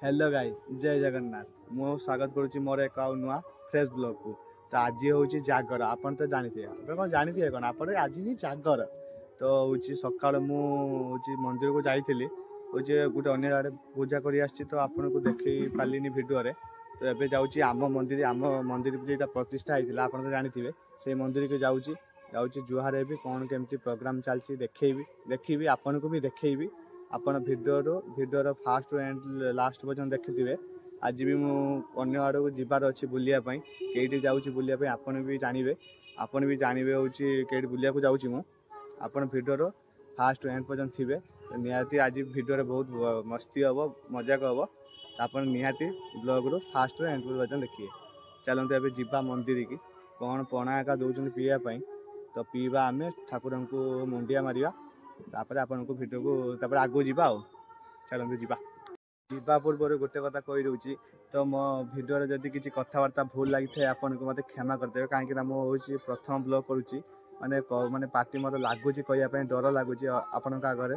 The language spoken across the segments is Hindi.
हेलो गाई जय जगन्नाथ मु स्वागत करुच्ची मोर एक नुआ फ्रेश ब्लॉग को। तो आज हूँ जागर आपन तो जानी कौन जानी कौन आप आज ही जागर तो हूँ सका मुझे मंदिर को जाइली हूँ गोटे अन्य आड़े पूजा कर तो आपन को देखी पार्ली भिडियो तो एबे जाऊँगी आम मंदिर जो प्रतिष्ठा होता आप तो जानी से मंदिर को जाऊँगी जुहार भी कौन केमती प्रोग्राम चलती देखी आपन को भी देखी आपन भिडियो फास्ट एंड लास्ट पर्यटन देखिथे। आज भी मुझे आड़ को जीवार अच्छी बुलायापी कईटी जाऊँगी बुलायापी आपन भी जानवे हूँ कई बुलिया जाऊँगी आपन भिडियो फास्ट एंड पर्यटन थे निहाती आज भिडियो बहुत मस्ती हम मजाक हम आपन निहाती ब्लॉग रू फास्ट एंड पर्यटन देखिए। चलते एवं जीवा मंदिर की कौन पणा एका दौरान पीवाई तो पीवा आम ठाकुर को मुंडिया मारिया तापर आपन को भिडियो को आगू जावा चलते जीवा पूर्व गोटे कथा कही दूसरी तो मो भिडियो जदि किसी कथबार्ता भूल लगी है आपन को मत क्षमा करदे कहीं मुझे प्रथम ब्लॉग करुच्ची माने माने पार्टी मोर लगुच कहवाई डर लगुच आपण आगे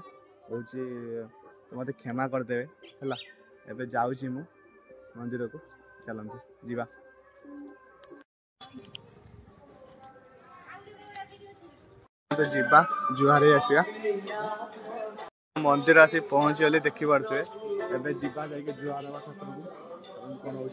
हूँ तो मत क्षमा करदे है एवं जाऊँगी मु मंदिर को चलते जीवा। तो जीवा जुहार आसिया मंदिर आसी पहुँची गली देखी पारे एवं जीवा जा जुहार हवा ठाकुर को कौन हो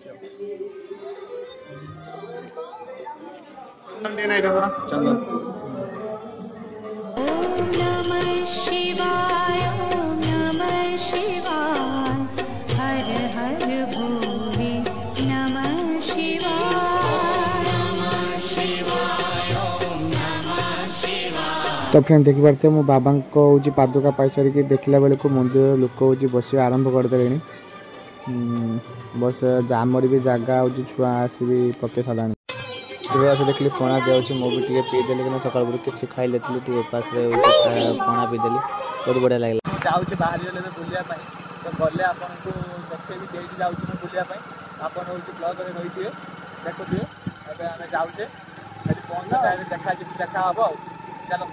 तो फ्रेंड देखी पारे मो बाबा को हूँ पादुका पाई सारिक देखला बेल को मंदिर लोक हूँ बस आरंभ करदे बस आमर भी जगह हूँ छुआ आसि पके सारा से देखिए पणा दिया मु भी पीदेली कि सकाल किसी खाई लेती उपास पणा पीदेली बहुत बढ़िया लगे जाऊँगी बाहर गले बुलायापी तो गले आपको देखी कई जाऊँगी बुलायापी आप ब्लॉग रही देखुए एवं आम जाऊे पहुँचे देखा देखा हम चलो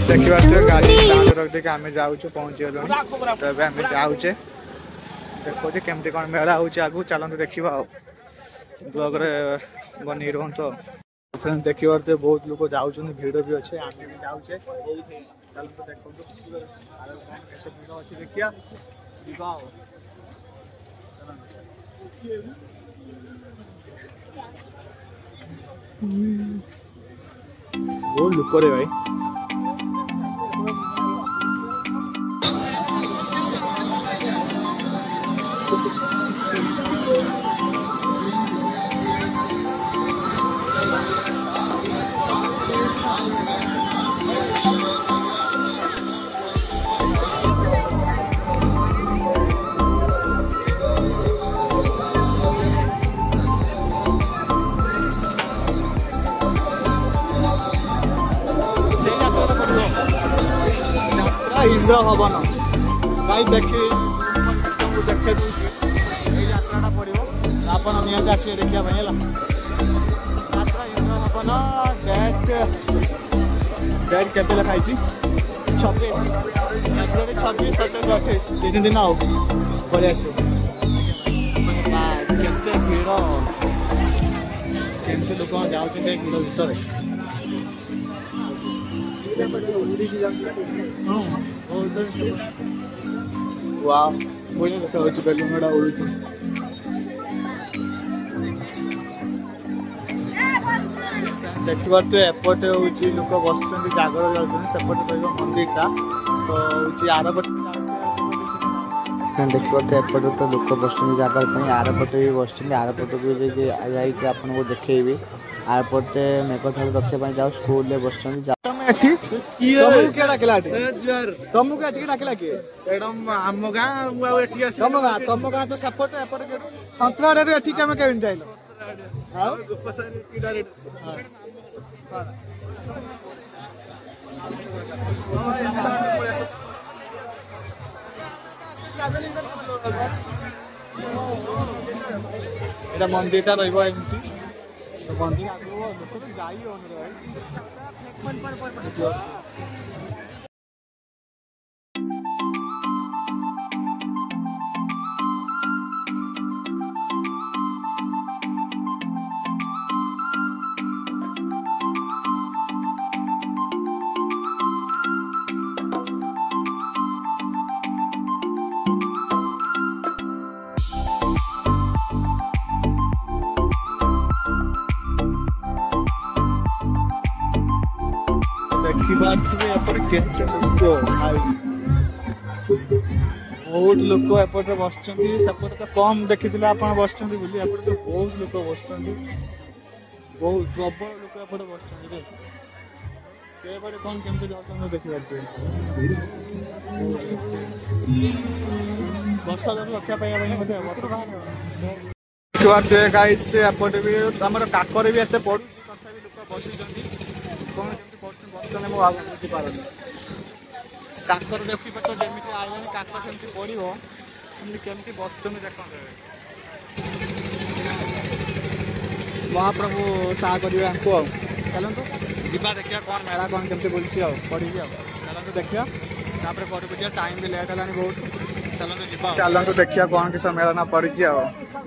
देखिए गाड़ी रख देखिए आम जाऊँ पहुँची गलु आम जाऊे देखो केमती कौन मेला हो आगू चलते देखा ब्लॉग बनी रुहतु फ्रेंड देखिए तो बहुत लोग जाऊँ भिड़ भी अच्छे आम भी जाऊे चलते देखो भिड़ अच्छे देखिया बहुत लुक रे भाई इंद्र भवन गाई देखी देखे यात्रा पड़ो आप निहत आस देखा यात्रा इंद्र भवन डेट के लिखाई 26 फेब्रुआरी 26 27 28 3 दिन आओ पड़े आस केते भीड़ केमती लोक जाऊँ भीड़ भितर वाह बढ़िया देखा बेलून गुड़ा उड़ू देखिए तो एपटे हूँ लोक बस जागर जाऊँ सेपटे रहा मंदिरटा तो हूँ आरपटे देखिए तो एपटे तो लोक बस जगार आरपटे भी बस आरपटे भी जाइए आपको देखी आरपटे मेघ थाली रखापी जाओ स्कूल बस तुमको आज डाकला किए आम गाँ तुम गाँ तो सेपटे सतराड़े एटी कम केमी जाइन मंदिरटा रमती मंदिर आगे लोक तो जाई देखिए केते लोक बहुत लोक एपटे बसचंती सेपटे तो कम देखी आप बसचंती बोली एपटे तो बहुत लोक बसचंती बहुत प्रबल लोक एपटे बसचंती केपटे कौन केमती जाउछन देखि पारछे वर्षा जब रक्षा पाइबा मते वर्षा गाइस एपटे भी हमर काकर भी एते पडु तथापि लोक बसिचंती कौन केमती पडछन बसने मो भाव बुझी पारनी काकर देखि पतो जेमिति आइलानी काकर सेमति पडिवो हमनी केमति बसचंती देखन महाप्रभु सा करिवे हमको चलंतु जीवा देखिया कौन मेला कौन केमति बोलछि पड़ी चलंतु देखिया तापर घर को जा टाइम भी लेट हलानी बहुत चलंतु देखिया कौन किस मेला ना पड़ी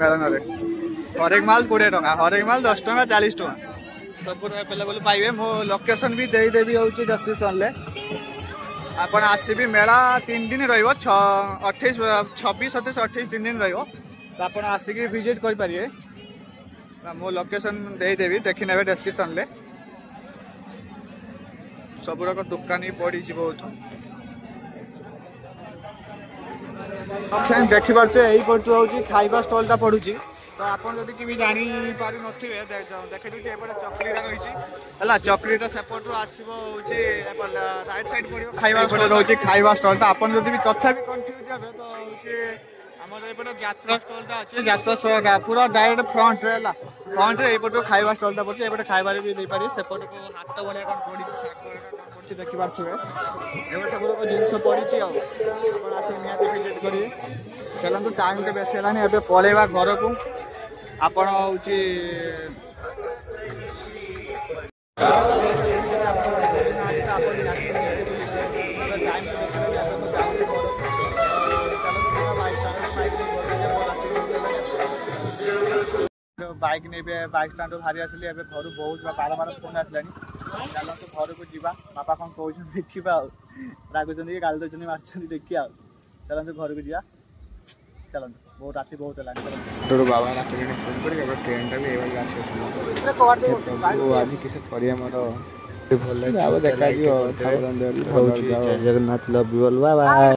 मेलन रे हरेक माल 20 टका हरेक माल 10 टका 40 टका सब अवेलेबल पाइबे मो लोकेशन भी दे देबी होउछि डिस्क्रिप्शन ले आपण आसीबी मेला 3 दिन रहिबो 28 26 27 28 3 दिन रहिबो तो आपण आसीकी विजिट कर पारिए मो लोकेशन दे देबी देखि नेबे डिस्क्रिप्शन ले सबरक दुकान ही पड़ी बहुत देखी पार्थे यही पटू हूँ खाइबा स्टलटा पड़ुची तो आपन जदि कि जानी पारि नथिबे देखि दिए एपटे चकरीटा रही है चकरीटा सेपटू आसो राइट साइड पड़ो खाइबा स्टल होची खाइबा स्टलटा आपन जदि भी तथापि कंफ्यूज हे तो होची हमर एपटे यात्रा स्टलटा अछि यात्रा स्टल पूरा डायरेक्ट फ्रंट रे ला फ्रंट रे एपटू खाइबा स्टलटा पड़छ एपटे खाइबा भी दे पारि सेपट को हाथ बढिया कोन पड़ी साइड कोन पड़ी देखि पाछुए एबे सब को जिंस पड़ी छी अपन आसे नियाते विजिट करी चलंतु टाइम के बेसी हलानी एबे पळेबा घर को आपण होची बाइक नहीं बाइक स्टैंड बाहरी आसली घर बहुत बार बार फोन आसलानी चलते घर को जावा बापा कौन कौन देखा रागुच गाली दौरान मार्च देखिए चलते घर को जा चलते बहुत राति बहुत है बाबा रात फोन कर ट्रेन टा भी आज किसी मोर भल देखा Jagannath love you bye bye.